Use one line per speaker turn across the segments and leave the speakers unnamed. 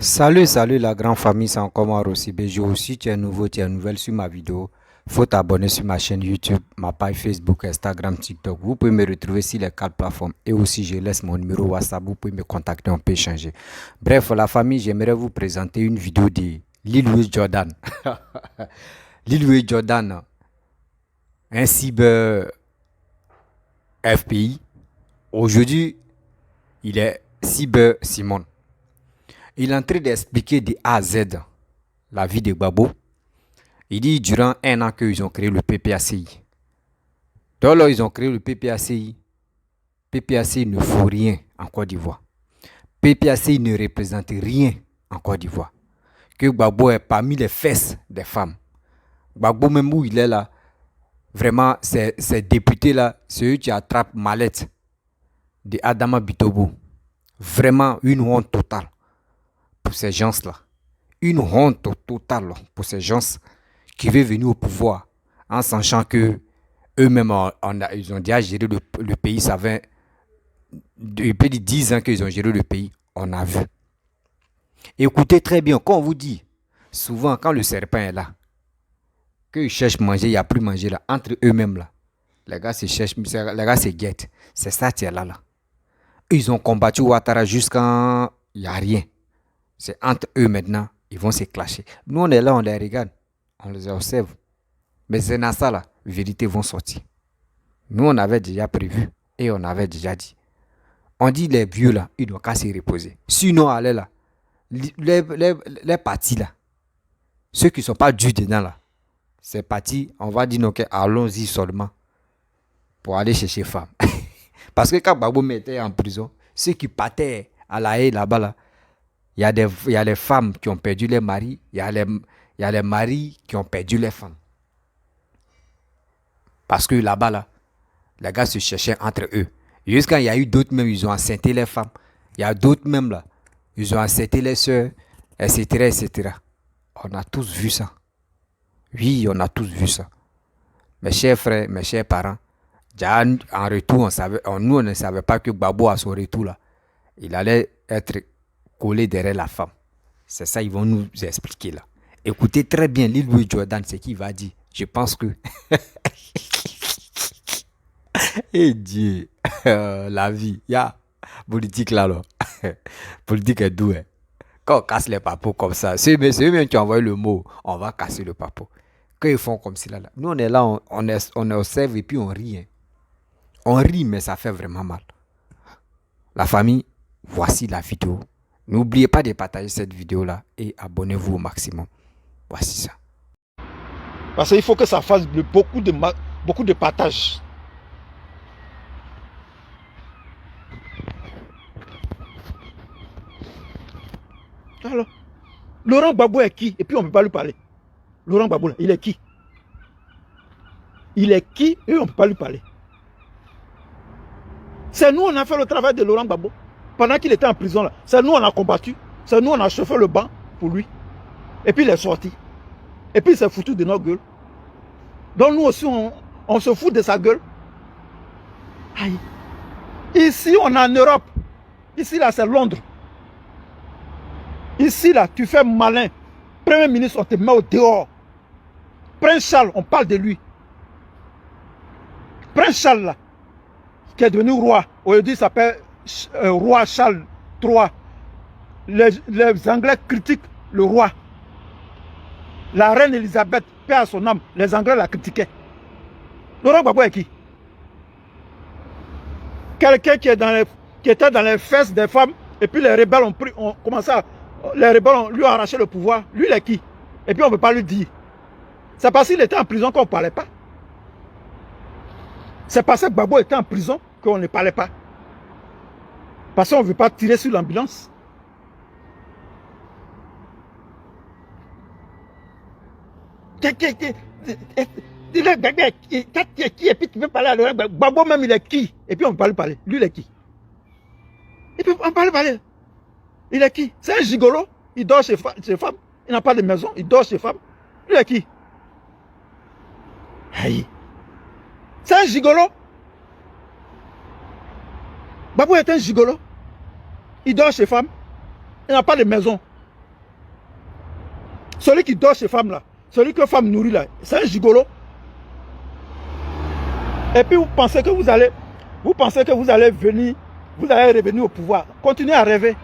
Salut la grande famille, c'est encore moi Rossi Bejo. Si tu es nouveau, tu es nouvelle sur ma vidéo, faut t'abonner sur ma chaîne YouTube, ma page Facebook, Instagram, TikTok. Vous pouvez me retrouver sur les quatre plateformes et aussi je laisse mon numéro WhatsApp, vous pouvez me contacter, on peut échanger. Bref, la famille, j'aimerais vous présenter une vidéo de Lil Louis Jordan. Lil Louis Jordan, un cyber FPI. Aujourd'hui, il est cyber Simon. Il est en train d'expliquer de A à Z la vie de Gbagbo. Il dit durant un an qu'ils ont créé le PPACI. Donc là, ils ont créé le PPACI. PPACI ne faut rien en Côte d'Ivoire. PPACI ne représente rien en Côte d'Ivoire. Que Gbagbo est parmi les fesses des femmes. Gbagbo, même où il est là, vraiment, ces députés-là, c'est eux qui attrapent mallette de Adama Bitobo. Vraiment une honte totale pour ces gens-là. Une honte totale pour ces gens qui veulent venir au pouvoir en sachant que eux-mêmes, ils ont déjà géré le pays. Ça fait depuis 10 ans qu'ils ont géré le pays. On a vu. Écoutez très bien, quand on vous dit, souvent quand le serpent est là, qu'ils cherchent à manger, il n'y a plus manger là, entre eux-mêmes là. Les gars se cherchent, les gars se guettent. C'est ça qui est là. Ils ont combattu Ouattara jusqu'à il n'y a rien. C'est entre eux maintenant, ils vont se clasher. Nous on est là, on les regarde, on les observe. Mais c'est dans ça là, vérité vont sortir. Nous on avait déjà prévu et on avait déjà dit. On dit les vieux là, ils doivent qu'à se reposer. Sinon, allez là, les partis là, ceux qui ne sont pas dus dedans là, ces partis, on va dire ok, allons-y seulement pour aller chercher femme. Parce que quand Gbagbo mettait en prison, ceux qui partaient à la haie là-bas là, il y a les femmes qui ont perdu les maris, il y a les maris qui ont perdu les femmes. Parce que là-bas là, les gars se cherchaient entre eux. Jusqu'à il y a eu d'autres même, ils ont enceinté les femmes. Il y a d'autres même là, ils ont enceinté les soeurs, etc., etc. On a tous vu ça. Oui, on a tous vu ça. Mes chers frères, mes chers parents, déjà en retour, nous on ne savait pas que Gbagbo à son retour là, il allait être collé derrière la femme. C'est ça ils vont nous expliquer là. Écoutez très bien Lil Louis Jordan, ce qu'il va dire. Je pense que et Dieu, la vie, il y a politique là, là. Politique est doué. Quand on casse les papos comme ça, c'est eux-mêmes qui ont envoyé le mot, on va casser le papo. Quand ils font comme cela, là. Nous on est là, on observe et puis on rit. Hein. On rit, mais ça fait vraiment mal. La famille, voici la vidéo. N'oubliez pas de partager cette vidéo-là et abonnez-vous au maximum. Voici ça.
Parce qu'il faut que ça fasse beaucoup de partage. Alors, Laurent Gbagbo est qui? Et puis on ne peut pas lui parler. Laurent Gbagbo, il est qui? Il est qui et on ne peut pas lui parler. C'est nous, on a fait le travail de Laurent Gbagbo. Pendant qu'il était en prison, là, c'est nous, on a combattu. C'est nous, on a chauffé le banc pour lui. Et puis il est sorti. Et puis il s'est foutu de notre gueule. Donc nous aussi, on se fout de sa gueule. Aïe. Ici, on est en Europe. Ici, là, c'est Londres. Ici, là, tu fais malin. Premier ministre, on te met au dehors. Prince Charles, on parle de lui. Prince Charles, là, qui est devenu roi. Aujourd'hui, il s'appelle roi Charles III. Les Anglais critiquent le roi. La reine Elisabeth, paix à son âme, les Anglais la critiquaient. Laurent Gbagbo est qui? Quelqu'un qui était dans les fesses des femmes, et puis les rebelles ont commencé à... Les rebelles lui ont arraché le pouvoir. Lui, il est qui? Et puis on ne peut pas lui dire. C'est parce qu'il était en prison qu'on ne parlait pas. C'est parce que Gbagbo était en prison qu'on ne parlait pas. Parce qu'on ne veut pas tirer sur l'ambulance. Il est qui? Et puis tu veux parler à Laurent Gbagbo même, il est qui? Et puis on ne peut pas lui parler. Lui, il est qui? Et puis on ne peut pas lui parler. Il est qui? C'est un gigolo. Il dort chez femmes. Il n'a pas de maison. Il dort chez femmes. Lui, il est qui? Aïe. C'est un gigolo. Gbagbo est un gigolo. Il dort chez femmes. Il n'a pas de maison. Celui qui dort chez femme là, celui que femme nourrit là, c'est un gigolo. Et puis vous pensez que vous allez venir, vous allez revenir au pouvoir. Continuez à rêver.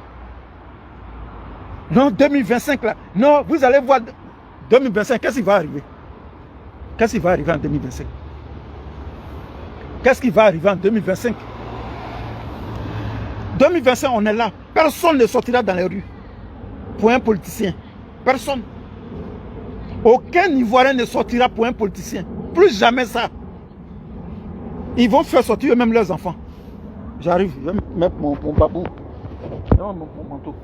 Non, 2025 là. Non, vous allez voir 2025, qu'est-ce qui va arriver? Qu'est-ce qui va arriver en 2025? Qu'est-ce qui va arriver en 2025? 2025, on est là. Personne ne sortira dans les rues pour un politicien. Personne. Aucun Ivoirien ne sortira pour un politicien. Plus jamais ça. Ils vont faire sortir eux-mêmes leurs enfants. J'arrive, je vais mettre mon babou. Non, mon manteau.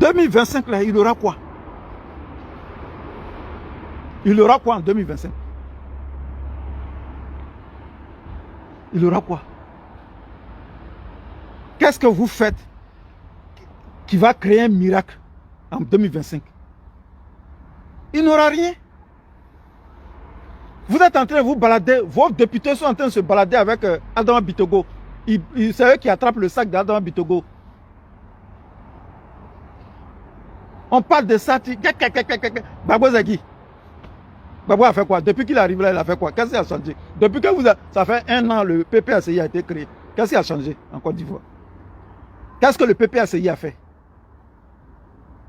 En 2025 là, il aura quoi? Il aura quoi en 2025? Il aura quoi? Qu'est-ce que vous faites qui va créer un miracle en 2025? Il n'aura rien. Vous êtes en train de vous balader, vos députés sont en train de se balader avec Adama Bitogo. C'est eux qui attrapent le sac d'Adama Bitogo. On parle de ça, Babo Zagui. Babo a fait quoi? Depuis qu'il arrive là, il a fait quoi? Qu'est-ce qui a changé? Depuis que ça fait 1 an, le PPACI a été créé. Qu'est-ce qui a changé en Côte d'Ivoire? Qu'est-ce que le PPACI a fait?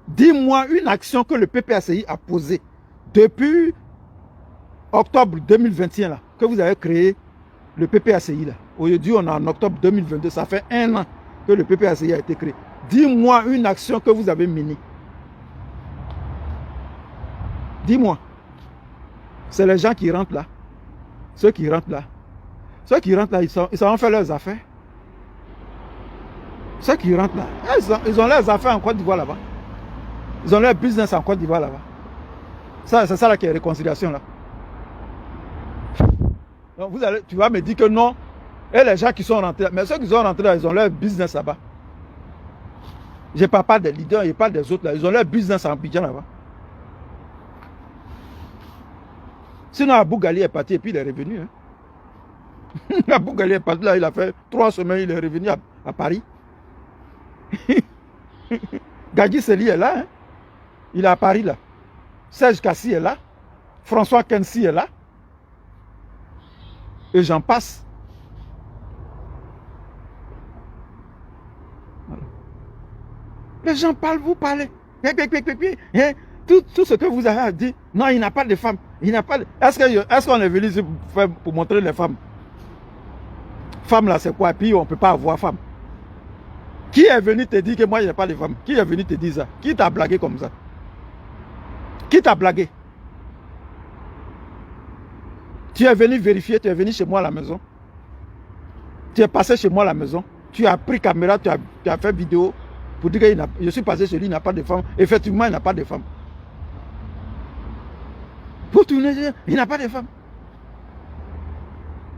Dis-moi une action que le PPACI a posée depuis octobre 2021 là, que vous avez créé le PPACI là. Aujourd'hui, on est en octobre 2022, ça fait 1 an que le PPACI a été créé. Dis-moi une action que vous avez menée. Dis-moi. C'est les gens qui rentrent là. Ceux qui rentrent là. Ceux qui rentrent là, ils ont fait leurs affaires. Ceux qui rentrent là, ils ont leurs affaires en Côte d'Ivoire là-bas. Ils ont leur business en Côte d'Ivoire là-bas. C'est ça là qui est réconciliation là. Donc tu vas me dire que non. Et les gens qui sont rentrés là, mais ceux qui sont rentrés là, ils ont leur business là-bas. Je ne parle pas des leaders, je parle des autres là. Ils ont leur business en Abidjan là-bas. Sinon, Abou Gali est parti et puis il est revenu. Hein. Abou Gali est parti là, il a fait 3 semaines, il est revenu à Paris. Gadji Seli est là. Hein. Il est à Paris là. Serge Kassi est là. François Kensi est là. Et j'en passe. Voilà. Les gens parlent, vous parlez. Hein? Tout ce que vous avez dit, non, il n'a pas de femme. Est-ce qu'on est venu ici pour montrer les femmes? Femme là, c'est quoi? Et puis on ne peut pas avoir femme. Qui est venu te dire que moi, il n'y a pas de femme? Qui est venu te dire ça? Qui t'a blagué comme ça? Qui t'a blagué? Tu es venu vérifier, tu es venu chez moi à la maison. Tu es passé chez moi à la maison. Tu as pris caméra, tu as fait vidéo pour dire que je suis passé chez lui, il n'a pas de femme. Effectivement, il n'a pas de femme. Pour tourner, il n'a pas de femme.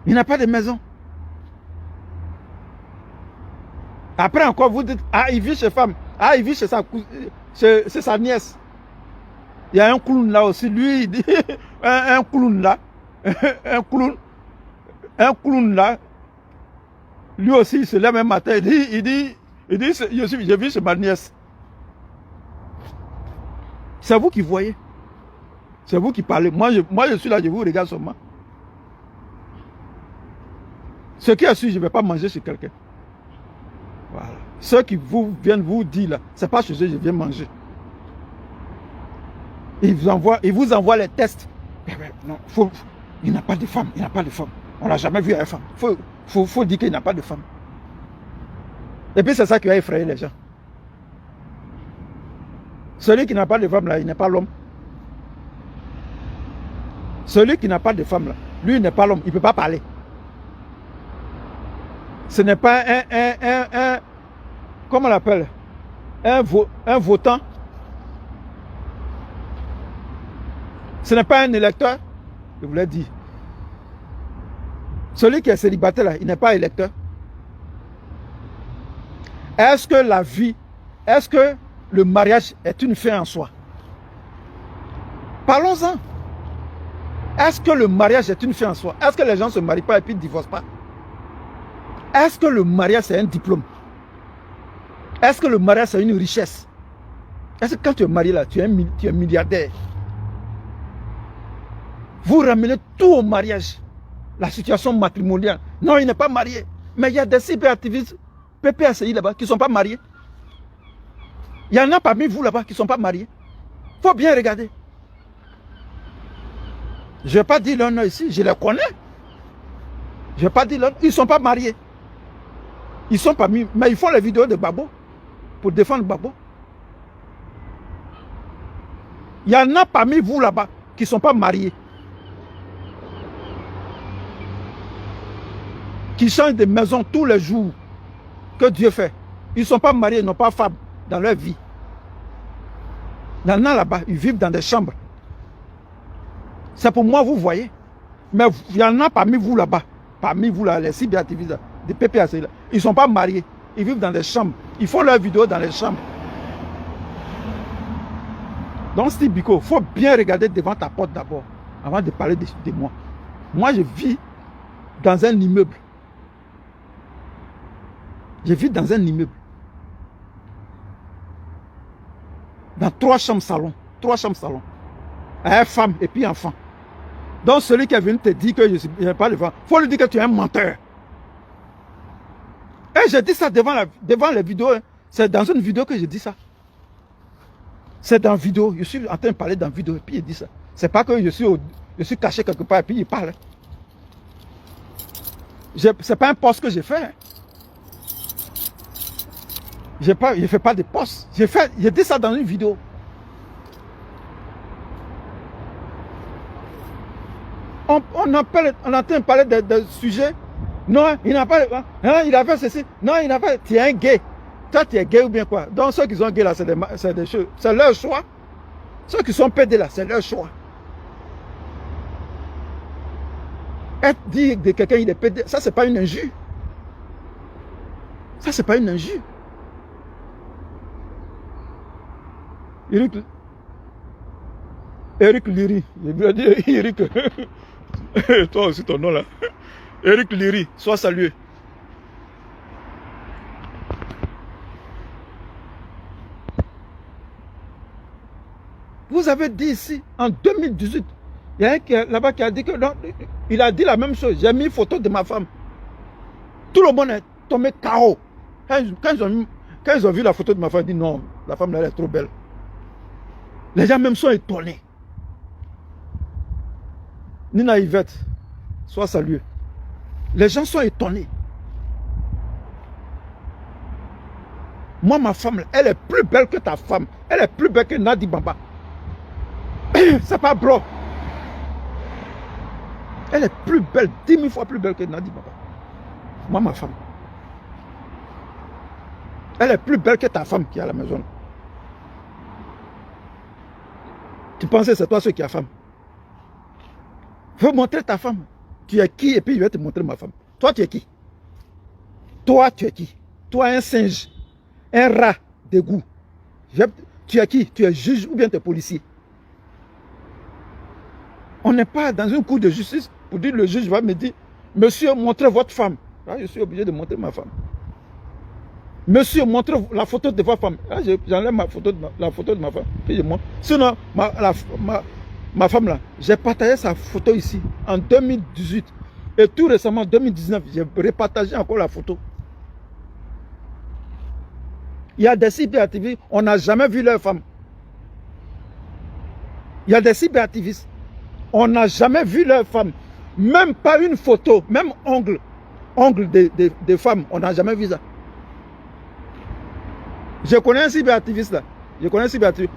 Il n'a pas de maison. Après encore, vous dites, ah, il vit chez femme. Ah, il vit chez c'est sa nièce. Il y a un clown là aussi. Lui, il dit, un clown là. Un clown là. Lui aussi, il se lève un matin. Il dit, je vis chez ma nièce. C'est vous qui voyez. C'est vous qui parlez. Moi, je suis là, je vous regarde seulement. Ce qui est sûr, je ne vais pas manger chez quelqu'un. Voilà. Ceux qui viennent vous dire là, c'est pas chez eux, je viens manger. Ils vous envoient les tests. Non, il n'a pas de femme, il n'a pas de femme. On n'a jamais vu une femme. Faut dire qu'il n'a pas de femme. Et puis c'est ça qui a effrayé les gens. Celui qui n'a pas de femme là, il n'est pas l'homme. Celui qui n'a pas de femme là, lui il n'est pas l'homme, il ne peut pas parler. Ce n'est pas comment on l'appelle, un votant. Ce n'est pas un électeur, je vous l'ai dit. Celui qui est célibataire, là, il n'est pas électeur. Est-ce que la vie, est-ce que le mariage est une fin en soi? Parlons-en. Est-ce que le mariage est une fin en soi? Est-ce que les gens ne se marient pas et puis ne divorcent pas? Est-ce que le mariage c'est un diplôme? Est-ce que le mariage c'est une richesse? Est-ce que quand tu es marié là, tu es milliardaire? Vous ramenez tout au mariage. La situation matrimoniale. Non, il n'est pas marié. Mais il y a des cyberactivistes, PPACI là-bas, qui ne sont pas mariés. Il y en a parmi vous là-bas qui ne sont pas mariés. Il faut bien regarder. Je ne vais pas dire leur nom ici, je les connais. Je ne vais pas dire leur nom. Ils ne sont pas mariés. Ils sont parmi, mais ils font les vidéos de Babo pour défendre Babo. Il y en a parmi vous là-bas qui ne sont pas mariés. Qui changent de maison tous les jours que Dieu fait. Ils ne sont pas mariés, ils n'ont pas de femme dans leur vie. Il y en a là-bas, ils vivent dans des chambres. C'est pour moi, vous voyez. Mais il y en a parmi vous là-bas, parmi vous là, les cyberactivistes, des PPAC là, ils ne sont pas mariés. Ils vivent dans des chambres. Ils font leurs vidéos dans les chambres. Donc, Steve Biko, il faut bien regarder devant ta porte d'abord, avant de parler de moi. Moi, je vis dans un immeuble. Je vis dans un immeuble. Dans 3 chambres salons. 3 chambres salons. Avec femme et puis enfant. Donc, celui qui est venu te dire que je n'ai pas le vent, il faut lui dire que tu es un menteur. Et j'ai dit ça devant les vidéos. Hein. C'est dans une vidéo que j'ai dit ça. C'est dans la vidéo. Je suis en train de parler dans la vidéo et puis il dit ça. C'est pas que je suis caché quelque part et puis il parle. C'est pas un poste que j'ai fait. Hein. Je ne fais pas de poste. J'ai dit ça dans une vidéo. On est en train de parler de sujets. Non, il n'a pas. Hein, il a fait ceci. Non, il n'a pas. Tu es un gay. Toi, tu es gay ou bien quoi? Donc, ceux qui sont gays là, c'est des choses. C'est leur choix. Ceux qui sont pédés là, c'est leur choix. Être dit de quelqu'un il est pédé, ça, c'est pas une injure. Ça, c'est pas une injure. Eric Liri. Je veux dire Eric. Toi aussi, ton nom là. Eric Liri, sois salué. Vous avez dit ici, en 2018, il y a un là-bas qui a dit que non, il a dit la même chose. J'ai mis une photo de ma femme. Tout le monde est tombé KO. Quand ils ont vu la photo de ma femme, ils ont dit non, la femme là, elle est trop belle. Les gens même sont étonnés. Nina Yvette, sois salué. Les gens sont étonnés. Moi, ma femme, elle est plus belle que ta femme. Elle est plus belle que Nadi Baba. C'est pas bro. Elle est plus belle, 10 000 fois plus belle que Nadi Baba. Moi, ma femme. Elle est plus belle que ta femme qui est à la maison. Tu pensais que c'est toi ceux qui a femme. Je veux montrer ta femme. Tu es qui? Et puis je vais te montrer ma femme. Toi, tu es qui? Toi, tu es qui? Toi, un singe. Un rat d'égout. Tu es qui? Tu es juge ou bien tu es policier? On n'est pas dans une cour de justice pour dire le juge va me dire, monsieur, montrez votre femme. Là, je suis obligé de montrer ma femme. Monsieur, montrez la photo de votre femme. Là, j'enlève la photo de ma femme. Puis je montre. Sinon, ma femme là, j'ai partagé sa photo ici en 2018. Et tout récemment, en 2019, j'ai repartagé encore la photo. Il y a des cyberactivistes, on n'a jamais vu leur femme. Il y a des cyberactivistes, on n'a jamais vu leur femme. Même pas une photo, même ongle de femmes, on n'a jamais vu ça. Je connais un cyberactiviste là. Je connais un cyberactiviste.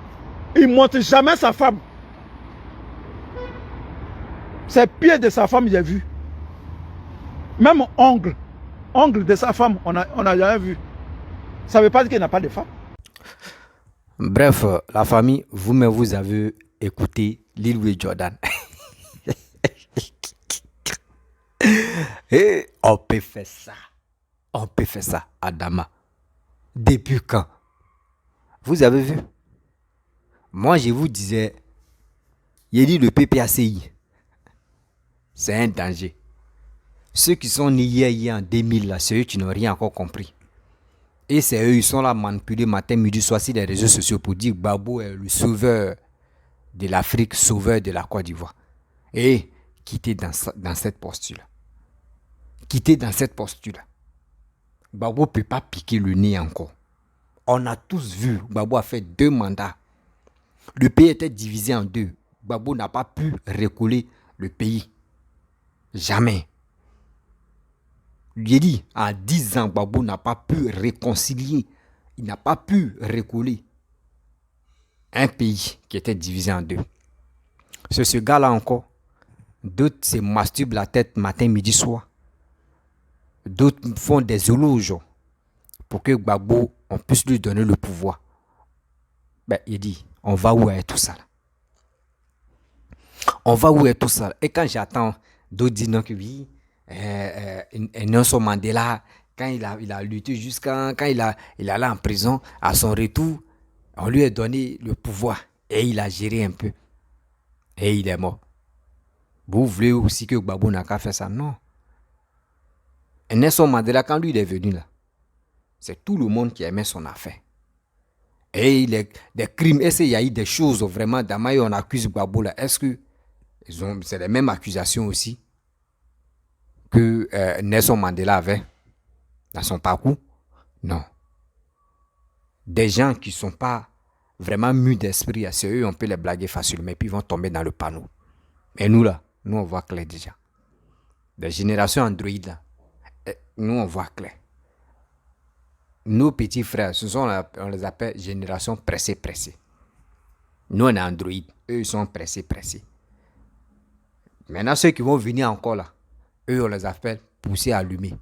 Il ne montre jamais sa femme. Ses pieds de sa femme, j'ai vu. Même ongle de sa femme, on n'a jamais vu. Ça ne veut pas dire qu'il n'a pas de femme.
Bref, la famille, vous-même, vous avez écouté Lil Wayne Jordan. Et on peut faire ça. On peut faire ça, Adama. Depuis quand? Vous avez vu? Moi, je vous disais, il dit le PPACI. C'est un danger. Ceux qui sont nés hier en 2000, là, c'est eux qui n'ont rien encore compris. Et c'est eux, ils sont là manipulés matin, midi, soir sur les réseaux sociaux pour dire que Gbagbo est le sauveur de l'Afrique, sauveur de la Côte d'Ivoire. Et quittez dans cette posture-là. Quittez dans cette posture-là. Gbagbo ne peut pas piquer le nez encore. On a tous vu, Gbagbo a fait 2 mandats. Le pays était divisé en 2. Gbagbo n'a pas pu recoller le pays. Jamais. Lui ai dit, en 10 ans, Gbagbo n'a pas pu réconcilier. Il n'a pas pu recoller un pays qui était divisé en 2. C'est ce gars-là encore. D'autres se masturbent la tête matin, midi, soir. D'autres font des éloges pour que Gbagbo, on puisse lui donner le pouvoir. Ben, il dit, on va où est tout ça là? On va où est tout ça là? Et quand j'attends d'autres dire non que oui, Nelson Mandela, quand il a lutté jusqu'à quand il allait en prison, à son retour, on lui a donné le pouvoir et il a géré un peu. Et il est mort. Vous voulez aussi que Gbagbo n'a qu'à faire ça? Non. Et Nelson Mandela, quand lui il est venu là, c'est tout le monde qui aimait son affaire. Et des crimes, est-ce qu'il y a eu des choses vraiment, Damaï, on accuse Gbagbo là, est-ce que c'est les mêmes accusations aussi que Nelson Mandela avait dans son parcours? Non. Des gens qui ne sont pas vraiment mus d'esprit, c'est eux, on peut les blaguer facilement, puis ils vont tomber dans le panneau. Mais nous là, nous on voit clair déjà. Des générations Android là, nous on voit clair. Nos petits frères, on les appelle génération pressée. Nous on est Android, eux ils sont pressés. Maintenant ceux qui vont venir encore là, eux on les appelle poussés allumés.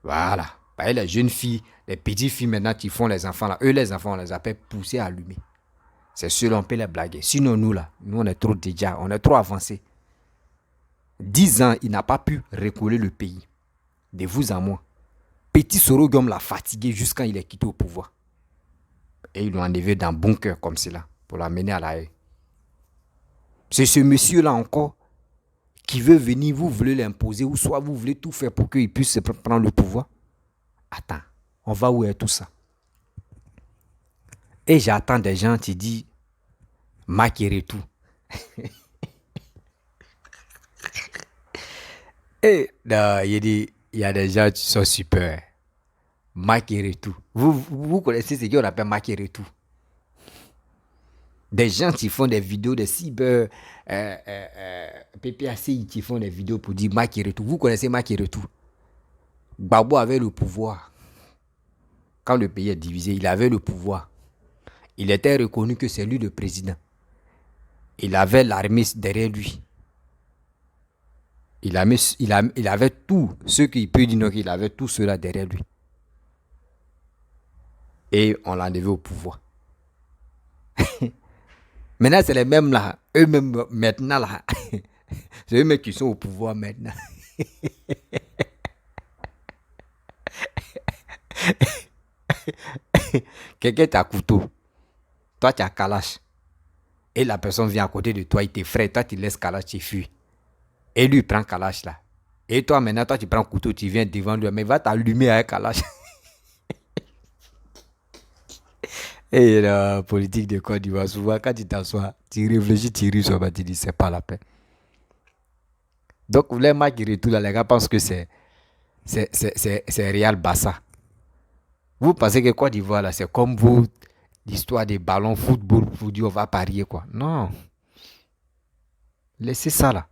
Voilà. Les jeunes filles, les petites filles maintenant qui font les enfants là, eux les enfants on les appelle poussés allumés. C'est sûr on peut les blaguer. Sinon nous là, nous on est trop déjà, on est trop avancés. 10 ans, il n'a pas pu recoller le pays. De vous à moi. Petit Sorogum l'a fatigué jusqu'à il est quitté au pouvoir. Et ils l'ont enlevé dans un bunker comme cela pour l'amener à la haie. C'est ce monsieur-là encore qui veut venir, vous voulez l'imposer, ou soit vous voulez tout faire pour qu'il puisse prendre le pouvoir. Attends, on va où est tout ça? Et j'attends des gens qui disent Macky tout. Et il y a des gens qui sont super. Macky tout. Vous connaissez ce qu'on appelle Macky tout? Des gens qui font des vidéos de cyber, PPACI qui font des vidéos pour dire Macky tout. Vous connaissez Macky tout? Gbagbo avait le pouvoir. Quand le pays est divisé, il avait le pouvoir. Il était reconnu que c'est lui le président. Il avait l'armée derrière lui. Il avait tout ce qu'il peut dire, il avait tout cela derrière lui. Et on l'a enlevé au pouvoir. Maintenant, c'est les mêmes là. Eux-mêmes maintenant là. C'est eux-mêmes qui sont au pouvoir maintenant. Quelqu'un t'a couteau. Toi, tu as Kalash. Et la personne vient à côté de toi, il t'effraie. Toi, tu laisses Kalash, tu fuis. Et lui, il prend Kalash là. Et toi, maintenant, tu prends couteau, tu viens devant lui. Mais il va t'allumer avec Kalash. Et la politique de Côte d'Ivoire, souvent, quand tu t'assois, tu réfléchis, tu ris, tu dis, c'est pas la peine. Donc, les Macky tout là, les gars pensent que c'est Real Bassa. Vous pensez que Côte d'Ivoire, là, c'est comme vous, l'histoire des ballons football, vous dites, on va parier, quoi. Non. Laissez ça, là.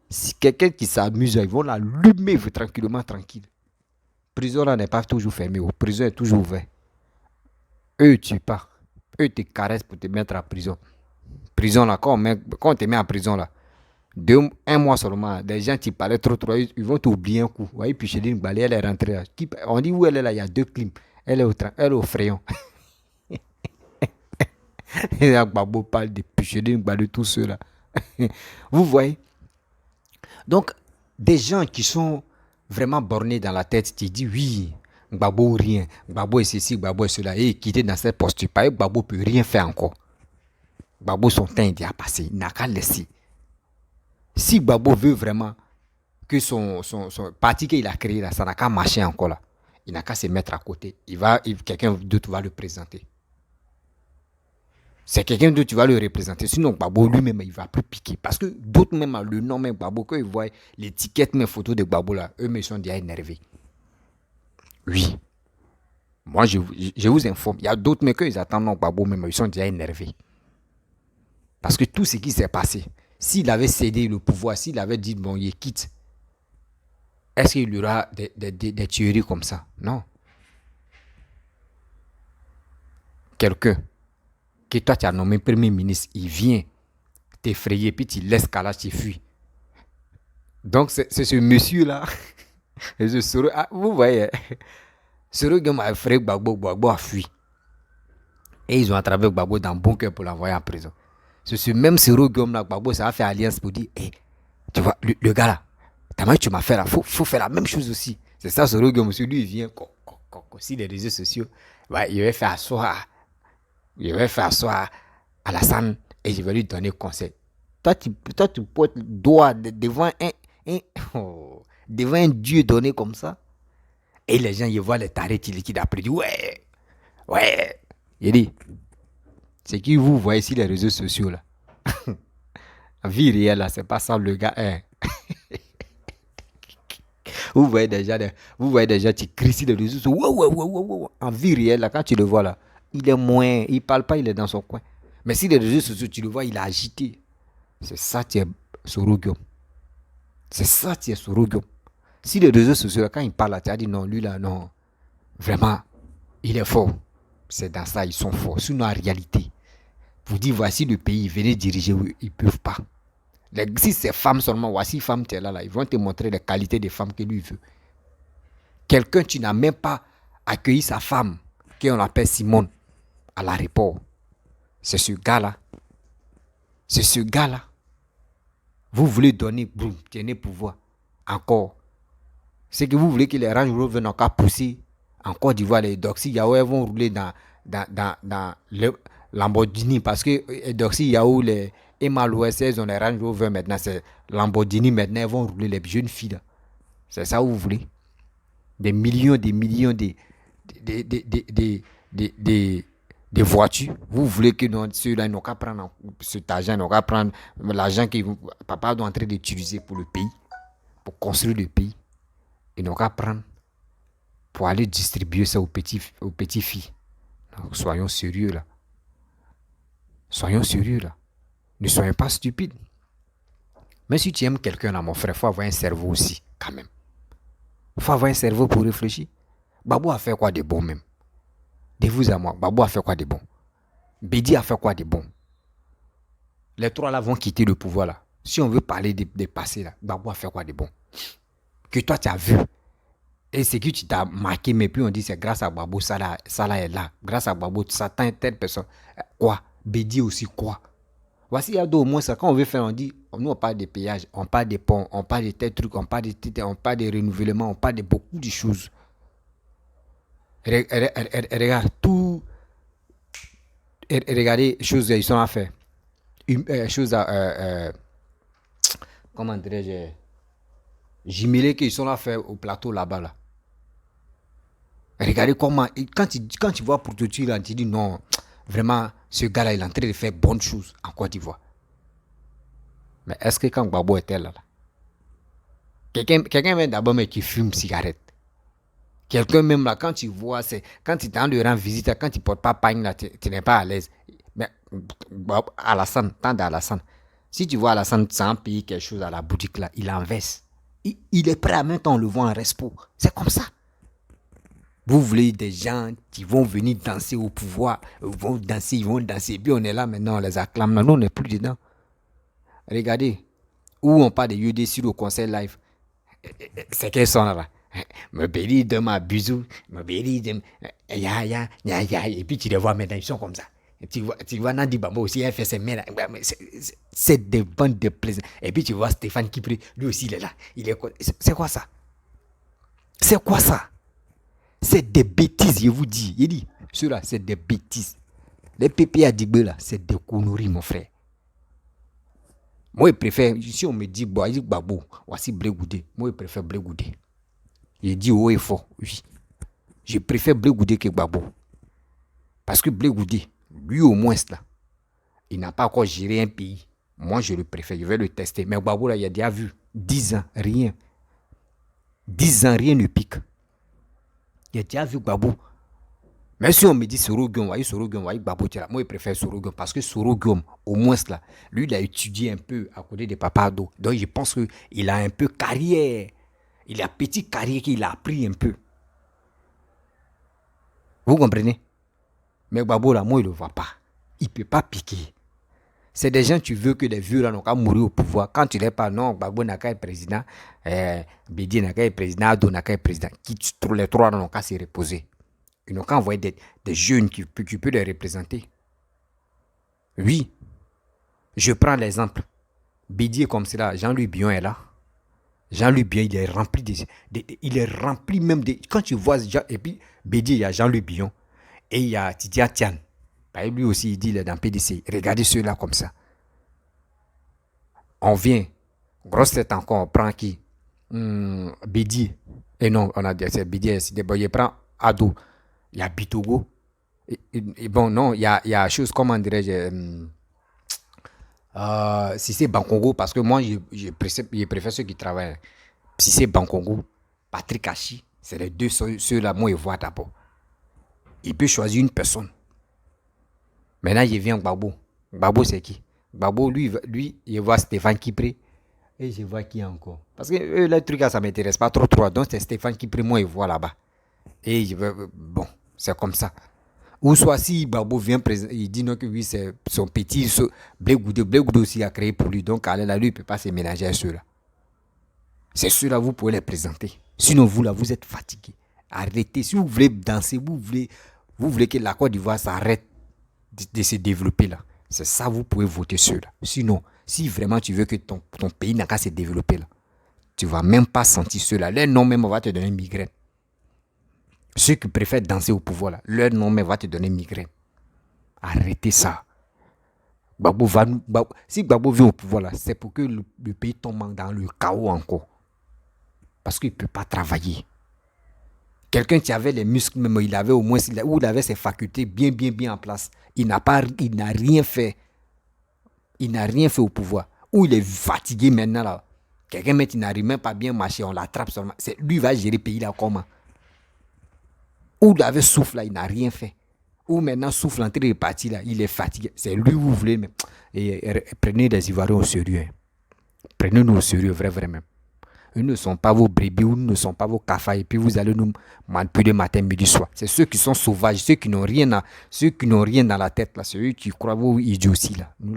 Si quelqu'un qui s'amuse, ils vont l'allumer tranquillement, tranquille. Prison, là, n'est pas toujours fermée. Prison est toujours ouverte. Eux, tu pars. Eux, te caressent pour te mettre en prison. Prison, là, quand on te met en prison, là, 1 mois seulement, des gens qui parlaient trop, ils vont t'oublier un coup. Oui, puis Chéline Balé, elle est rentrée là. On dit où elle est là, il y a 2 clims. Elle est au crayon. Et là, Gbagbo parle de Pichedine, de tout cela. Vous voyez? Donc, des gens qui sont vraiment bornés dans la tête, qui disent oui, Gbagbo ou rien, Gbagbo est ceci, Gbagbo est cela, et quitter dans cette posture, parce que Gbagbo ne peut rien faire encore. Gbagbo, son temps est déjà passé, il n'a qu'à laisser. Si Gbagbo veut vraiment que son parti qu'il a créé là, ça n'a qu'à marcher encore là, il n'a qu'à se mettre à côté. Quelqu'un d'autre va le présenter. C'est quelqu'un d'autre qui va le représenter. Sinon, Gbagbo lui-même, il ne va plus piquer. Parce que d'autres même, le nom même Gbagbo, quand ils voient l'étiquette, mes photos de Gbagbo là, eux, ils sont déjà énervés. Oui. Moi, je vous informe. Il y a d'autres, mais quand ils attendent non Gbagbo même, ils sont déjà énervés. Parce que tout ce qui s'est passé, s'il avait cédé le pouvoir, s'il avait dit, bon, il quitte, est-ce qu'il y aura des tueries comme ça? Non. Quelqu'un que toi tu as nommé premier ministre, il vient t'effrayer, puis tu laisses Kalash, tu fuis. Donc c'est ce monsieur-là, vous voyez, Soro Guillaume a effrayé Gbagbo a fui. Et ils ont attrapé Gbagbo dans le bunker pour l'envoyer en prison. C'est ce même Soro Guillaume là, Gbagbo, ça a fait alliance pour dire, hey, tu vois, le gars là, ta main tu m'as fait là, faut faire la même chose aussi. C'est ça, Soro Guillaume, lui il vient, si les réseaux sociaux, ouais, il va faire asseoir Alassane et je vais lui donner conseil. Toi, tu portes le doigt devant devant un Dieu donné comme ça. Et les gens, ils voient les tarés qui liquident après. Ils disent, ouais. Il dit, c'est qui vous voyez sur les réseaux sociaux là. La vie réelle là, c'est pas ça le gars. Vous voyez déjà qui crient sur les réseaux sociaux. Ouais. En vie réelle là, quand tu le vois là, il est moins, il parle pas, il est dans son coin. Mais si les réseaux sociaux, tu le vois, il est agité. C'est ça qui est Soro Guillaume. Si les réseaux sociaux, là, quand il parle, tu as dit non, lui là, non. Vraiment, il est fort. C'est dans ça, ils sont forts. Sinon, en réalité, vous dites, voici le pays, venez diriger, ils ne peuvent pas. Si c'est femmes seulement, voici femmes, tu es là, ils vont te montrer les qualités des femmes que lui veut. Quelqu'un, tu n'as même pas accueilli sa femme, qu'on appelle Simone, à l'aéroport. C'est ce gars-là. Vous voulez donner, boum, tenez pouvoir. Encore. C'est que vous voulez que les Range Rover n'ont qu'à pousser en Côte d'Ivoire, les Doxy Yahoo vont rouler dans le Lamborghini. Parce que les Doxy Yahoo, les Emma-Louest, ils ont les Range Rover maintenant. C'est Lamborghini maintenant, ils vont rouler les jeunes filles. Là. C'est ça que vous voulez. Des millions de voitures. Vous voulez que ceux-là n'ont qu'à prendre cet argent, n'ont qu'à prendre l'argent que papa doit en train d'utiliser pour le pays, pour construire le pays. Ils n'ont qu'à prendre pour aller distribuer ça aux petits filles. Donc, soyons sérieux là. Ne soyons pas stupides. Mais si tu aimes quelqu'un là, mon frère, il faut avoir un cerveau aussi, quand même. Il faut avoir un cerveau pour réfléchir. Gbagbo a fait quoi de bon même? De vous à moi, Gbagbo a fait quoi de bon? Bédi a fait quoi de bon? Les trois là vont quitter le pouvoir là. Si on veut parler des passés là, Gbagbo a fait quoi de bon? Que toi tu as vu. Et c'est que tu t'as marqué, mais puis on dit c'est grâce à Gbagbo, ça là est là. Grâce à Gbagbo, ça t'a telle personne. Quoi? Bédi aussi quoi? Voici, il y a au moins ça. Quand on veut faire, on dit, nous on parle des péages, on parle des ponts, on parle de tels trucs, on parle de renouvellement, on parle de beaucoup de choses. Regarde, tout. Regardez, choses ils sont à faire. Choses à. Comment dirais-je? Jumelé qu'ils sont là à faire au plateau là-bas. Là. Regardez comment. Quand tu vois pour te tuer, tu dis non, vraiment, ce gars-là, il est en train de faire bonnes choses en Côte d'Ivoire. Mais est-ce que quand Gbagbo était là, quelqu'un même d'abord mais qui fume cigarette. Quelqu'un même là, quand tu vois, quand tu t'en rends visite, quand tu ne portes pas pagne là, tu n'es pas à l'aise. Mais Alassane, tant d'Alassane. Si tu vois Alassane sans payer quelque chose à la boutique là, il en verse. Il est prêt à mettre en le voit en respo. C'est comme ça. Vous voulez des gens qui vont venir danser au pouvoir, ils vont danser. Puis on est là maintenant, on les acclame. Non, on n'est plus dedans. Regardez, où on parle de UD sur le conseil live. C'est quels sont là? Me béni de ma bisou, me béni de ya. Et puis tu les vois maintenant, ils sont comme ça. Tu vois Nandi Bambo aussi, elle fait ses mains là. C'est des bandes de plaisir. Et puis tu vois Stéphane Kipré, lui aussi il est là. C'est quoi ça? C'est quoi ça? C'est des bêtises, je vous dis. Il dit, ceux-là, c'est des bêtises. Les pépés à Digbe là, c'est des conneries, mon frère. Moi, je préfère, si on me dit, Babo, voici Blégoudé. Moi, je préfère Blégoudé. Il dit haut et fort, oui. Je préfère Blégoudé que Babo. Parce que Blégoudé, lui au moins, là, il n'a pas encore géré un pays. Moi, je le préfère, je vais le tester. Mais Babo, là, il a déjà vu 10 ans, rien. 10 ans, rien ne pique. Il a déjà vu Babo. Mais si on me dit Sorogium, Babo, moi, je préfère Sorogium. Parce que Sorogium, au moins, là, lui, il a étudié un peu à côté de Papa Ado. Donc, je pense qu'il a un peu carrière. Il a petite carrière qu'il a appris un peu. Vous comprenez? Mais Babo, là, moi, il ne le voit pas. Il ne peut pas piquer. C'est des gens, tu veux que les vieux là n'ont qu'à mourir au pouvoir. Quand tu n'es pas, non, Babo n'a qu'à être président, Bédi n'a qu'à être président, Ado n'a qu'à être président. Les trois n'ont qu'à se reposer. Ils n'ont qu'à envoyer des jeunes qui peuvent les représenter. Oui. Je prends l'exemple. Bédi est comme cela. Jean-Louis Bion est là. Jean-Louis Bion, il est rempli il est rempli même de. Quand tu vois, et puis Bédi, il y a Jean-Louis Bion. Et il y a Tidia Tian. Lui aussi, il dit, il est dans PDC. Regardez ceux-là comme ça. On vient. Grosse tête encore, on prend qui? Bédi. Et non, on a dit, c'est Bédi. Il prend Ado. Il y a Bitogo. Et bon, non, il y a chose, comment dirais-je, si c'est Bankongo, parce que moi, je préfère ceux qui travaillent. Si c'est Bankongo, Patrick Hachi, c'est les deux ceux-là, moi, je vois d'abord. Il peut choisir une personne. Maintenant, il vient Gbagbo. Gbagbo, c'est qui? Gbagbo, lui, il voit Stéphane Kipré. Et je vois qui encore. Parce que le truc, ça ne m'intéresse pas trop. Donc, c'est Stéphane Kipré, moi, il voit là-bas. Et bon, c'est comme ça. Ou soit si Gbagbo vient, il dit non que oui, c'est son petit Blégoudé. Blégoudé aussi a créé pour lui. Donc, lui, il ne peut pas se ménager à ceux-là. C'est ceux-là, vous pouvez les présenter. Sinon, vous, là, vous êtes fatigué. Arrêtez. Si vous voulez danser, vous voulez que la Côte d'Ivoire s'arrête de se développer là. C'est ça, vous pouvez voter ceux-là. Sinon, si vraiment tu veux que ton pays n'a qu'à se développer là, tu ne vas même pas sentir ceux-là. Leur nom même va te donner une migraine. Ceux qui préfèrent danser au pouvoir là, leur nom même va te donner une migraine. Arrêtez ça. Si Gbagbo vient au pouvoir là, c'est pour que le pays tombe dans le chaos encore. Parce qu'il ne peut pas travailler. Quelqu'un qui avait les muscles, même il avait au moins, il avait ses facultés bien en place. Il n'a rien fait. Il n'a rien fait au pouvoir. Ou il est fatigué maintenant là. Quelqu'un il n'arrive même pas bien marcher, on l'attrape seulement. Lui va gérer le pays là comment? Ou il avait souffle là, il n'a rien fait. Ou maintenant souffle en train de partir là, il est fatigué. C'est lui où vous voulez. Mais, prenez des Ivoiriens au sérieux. Hein. Prenez-nous au sérieux, vraiment. Ils ne sont pas vos brebis, ou ne sont pas vos cafards, et puis vous allez nous manipuler matin, midi, soir. C'est ceux qui sont sauvages, ceux qui n'ont rien dans la tête, là, ceux qui croient vos idioties, là. Nous,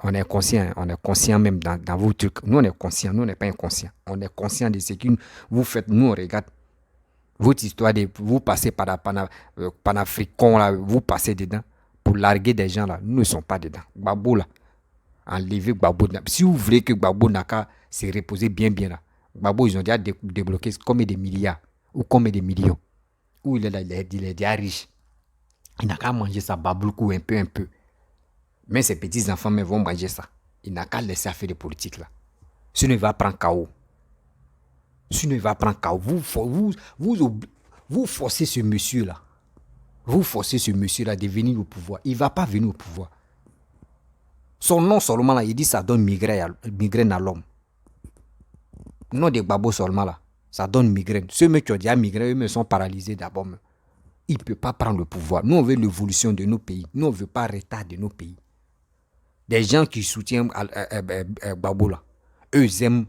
on est conscient même dans vos trucs. Nous, on est conscient, nous, on n'est pas inconscient. On est conscient de ce que vous faites, nous, on regarde. Votre histoire, vous passez par la panafricain, là, vous passez dedans pour larguer des gens, là. Nous ne sommes pas dedans. Gbagbo, là. Enlever Gbagbo. Si vous voulez que Gbagbo n'a qu'à se reposer bien là. Gbagbo, ils ont déjà débloqué combien de milliards ou combien de millions. Où il est déjà riche. Il n'a qu'à manger ça baboukou un peu. Mais ses petits-enfants vont manger ça. Il n'a qu'à laisser faire des politiques là. Sinon, il va prendre KO. Vous forcez ce monsieur là. Vous forcez ce monsieur là de venir au pouvoir. Il ne va pas venir au pouvoir. Son nom seulement là, il dit ça donne migraine à l'homme. Nom de Gbagbo seulement là, ça donne migraine. Ceux qui ont déjà migraine, eux sont paralysés d'abord. Il ne peut pas prendre le pouvoir. Nous, on veut l'évolution de nos pays. Nous, on ne veut pas retard de nos pays. Des gens qui soutiennent Gbagbo là, eux aiment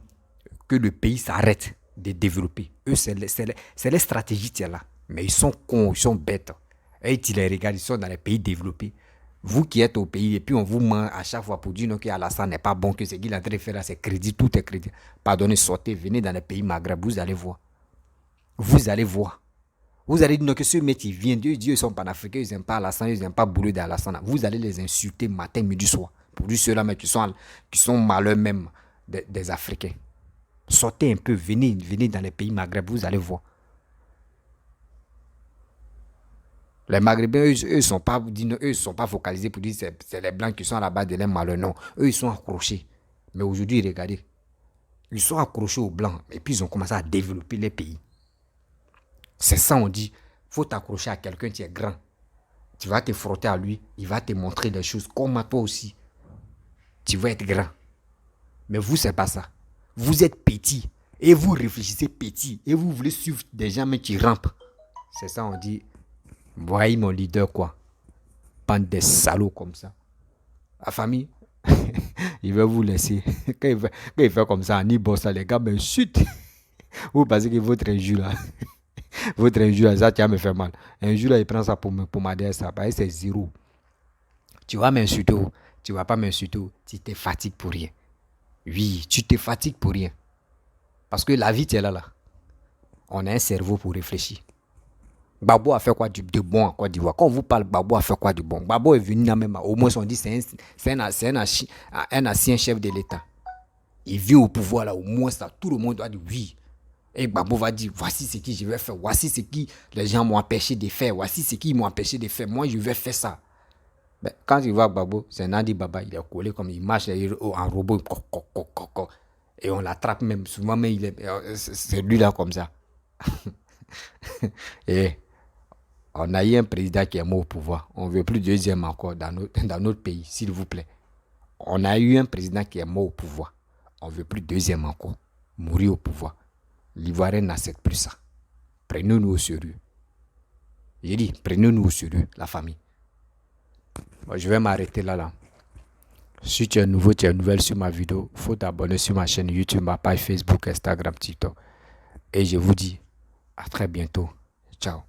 que le pays s'arrête de développer. Eux, c'est les stratégies là. Mais ils sont cons, ils sont bêtes. Et ils les regardent, ils sont dans les pays développés. Vous qui êtes au pays, et puis on vous ment à chaque fois pour dire que Alassane n'est pas bon, que ce qu'il a en train de faire là, c'est crédit, tout est crédit. Pardonnez, sortez, venez dans les pays maghreb, vous allez voir. Vous allez voir. Vous allez dire non, que ce mec, il vient, Dieu, ils sont panafricains, ils n'aiment pas Alassane, ils n'aiment pas Boulou d'Alassane. Vous allez les insulter matin, midi, soir. Pour dire ceux-là, mais qui sont malheureux même des Africains. Sortez un peu, venez dans les pays Maghreb, vous allez voir. Les Maghrébins, eux, sont pas focalisés pour dire que c'est les Blancs qui sont à la base de leurs malheurs. Non, eux, ils sont accrochés. Mais aujourd'hui, regardez, ils sont accrochés aux Blancs. Et puis, ils ont commencé à développer les pays. C'est ça, on dit, il faut t'accrocher à quelqu'un qui est grand. Tu vas te frotter à lui, il va te montrer des choses comme à toi aussi. Tu vas être grand. Mais vous, c'est pas ça. Vous êtes petit. Et vous réfléchissez petit. Et vous voulez suivre des gens mais qui rampent. C'est ça, on dit, voyez mon leader quoi. Bande des salauds comme ça. La famille, il va vous laisser. Quand il fait comme ça, ni bon ça, les gars, mais chut. Vous pensez que votre injure là, votre injure là, ça, tu vas me faire mal. Injure là, il prend ça pour m'aider ça. Bah, c'est zéro. Tu vas m'insulter, tu vas pas m'insulter, tu te fatigues pour rien. Oui, tu te fatigues pour rien. Parce que la vie, tu es là. On a un cerveau pour réfléchir. Babo a fait quoi de bon en Côte d'Ivoire? Quand on vous parle, Babo a fait quoi de bon? Babo est venu là même. Au moins, on dit c'est un ancien chef de l'État. Il vit au pouvoir là, au moins ça. Tout le monde doit dire oui. Et Babo va dire, voici ce que je vais faire. Voici ce que les gens m'ont empêché de faire. Voici ce qu'ils m'ont empêché de faire. Moi, je vais faire ça. Ben, quand il voit Babo, c'est Nadi Baba, il est collé comme il marche en robot. Et on l'attrape même. Souvent, mais c'est lui là comme ça. Et on a eu un président qui est mort au pouvoir. On ne veut plus deuxième encore dans notre pays, s'il vous plaît. On a eu un président qui est mort au pouvoir. On ne veut plus deuxième encore. Mourir au pouvoir. L'Ivoirien n'accepte plus ça. Prenez-nous au sérieux. J'ai dit, prenez-nous au sérieux, la famille. Bon, je vais m'arrêter là. Si tu es nouveau, tu es nouvelle sur ma vidéo, il faut t'abonner sur ma chaîne YouTube, ma page Facebook, Instagram, TikTok. Et je vous dis à très bientôt. Ciao.